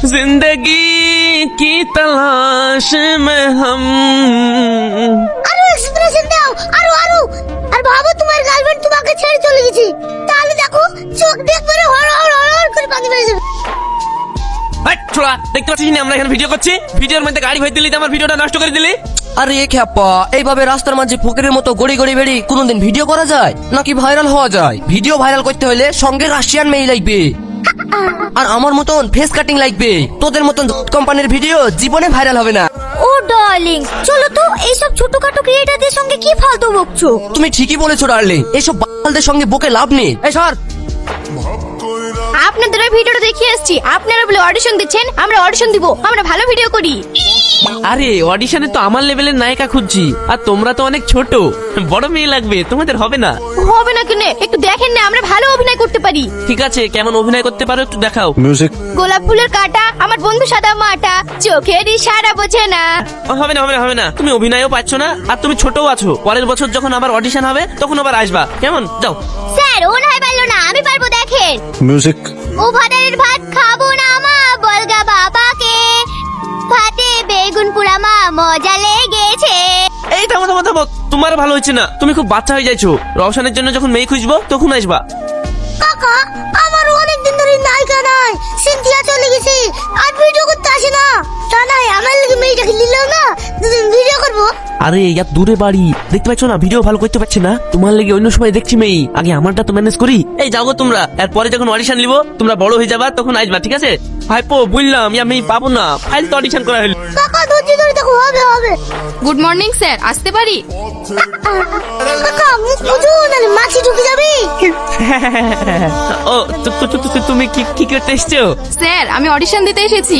जिंदगी की तलाश में हम। আরো এক্সপ্রেশন দাও, আরো আরো। আর ভাবো তোমার গার্লফ্রেন্ড তোমাকে ছেড়ে চলে গেছে, তাহলে দেখো চোখ দেখবে না, হর হর হর করে পানি বেরিয়ে যাবে। এই ছোড়া, দেখতে পাচ্ছিস না আমরা এখানে ভিডিও করছি? ভিডিওর মধ্যে গাড়ি ভেঙে দিলি তো আমার ভিডিওটা নষ্ট করে দিলি। আরে খ্যাপা, এইভাবে রাস্তার মাঝে ফকিরের মতো গড়ি গড়ি বেড়ি কোনোদিন ভিডিও করা যায় নাকি ভাইরাল হওয়া যায়? ভিডিও ভাইরাল করতে হলে সঙ্গে রাশিয়ান মেয়ে লাগবে, আর আমার মতন ফেস কাটিং লাগবে। তোদের মতন কোম্পানির ভিডিও জীবনে ভাইরাল হবে না। ও ডার্লিং, চলো তো, এইসব ছোটখাটো ক্রিয়েটারদের সঙ্গে কি ফালতু বকছো? তুমি ঠিকই বলেছো ডার্লিং, এইসব বালদের সঙ্গে বকে লাভ নেই। এই সর। আপনাদের ওই ভিডিওটা দেখিয়ে এসেছি, আপনারা বলে অডিশন দিচ্ছেন, আমরা অডিশন দিব, আমরা ভালো ভিডিও করি। আরে অডিশনে তো আমার লেভেলের নায়িকা খুঁজছি, আর তোমরা তো অনেক ছোট, বড় মেয়ে লাগবে, তোমাদের হবে না। হবে না কেন, একটু দেখেন না, আমরা ভালো অভিনয় করতে পারি। ঠিক আছে, কেমন অভিনয় করতে পারো একটু দেখাও। Music. গোলাপ ফুলের কাটা, আমার বন্ধু সাদা মাটা, চোখের ইশারা বোঝে না। হবে না হবে না হবে না, তুমি অভিনয়ও পাচ্ছ না, আর তুমি ছোটও আছো। পরের বছর যখন আবার অডিশন হবে তখন আবার আসবা, কেমন? যাও। স্যার ও নয় পারলো না, আমি পারবো, দেখেন। Music. ও ভাতের ভাত খাবো না মা, বলগা বাবাকে, ভাতে বেগুন পোড়া মা, মজা লেগেছে। এই থামো থামো থামো, তোমার ভালো হচ্ছে না, তুমি খুব বাচ্চা হয়ে যাইছো। রওশনের জন্য যখন মেয়ে খুঁজবো তখন আসবা। কাকা, আমার অনেক দিন ধরে নায়িকা নাই, সিনথিয়া চলে গেছে, আর ভিডিও করতে আসে না। তা নাই আমার লাগে মেয়েটাকে নিলেও না, দুদিন ভিডিও করবো। আরে ইয়ার দূরে বাড়ি, দেখতে পাচ্ছ না ভিডিও ভালো করতে পারছে না। তোমার লেগে অন্য সময় দেখছি মেয়ে, আগে আমারটা তো ম্যানেজ করি। এই যাও গো তোমরা, এরপরে যখন অডিশন নিবো তোমরা বড় হয়ে যাবা তখন আসবা, ঠিক আছে? ভাইপো বুঝলাম, ইয়া মেয়ে পাবো না, ফাইল তো অডিশন করা হলো। কাকা ধৈর্য ধরে দেখো, হবে হবে। গুড মর্নিং স্যার, আসতে পারি? কাকা মুখ বুঝো, নাহলে মাছি ঢুকে যাবে। ও তুমি কি করতে এসছো? স্যার আমি অডিশন দিতে এসেছি।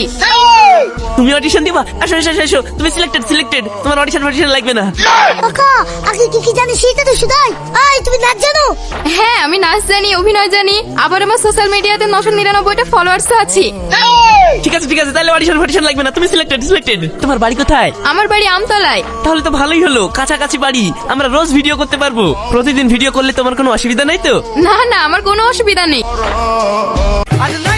তুমি অডিশন দিবা? আসো আসো আসো, তুমি সিলেক্টেড, তোমার অডিশন লাগবে না। কাকা আগে কি কি জানি সেটা তো শুধাই। আই তুমি নাচ জানো? হ্যাঁ আমি নাচ জানি, অভিনয় জানি, আবার আমার সোশ্যাল মিডিয়াতে 999টা ফলোয়ার্স আছে। ঠিক আছে তাহলে অডিশন লাগবে না, তুমি সিলেক্টেড। তোমার বাড়ি কোথায়? আমার বাড়ি আমতলায়। তাহলে তো ভালোই হলো, কাছাকাছি বাড়ি, আমরা রোজ ভিডিও করতে পারবো। প্রতিদিন ভিডিও করলে তোমার কোনো অসুবিধা নাই তো? না না, আমার কোনো অসুবিধা নেই। আরে না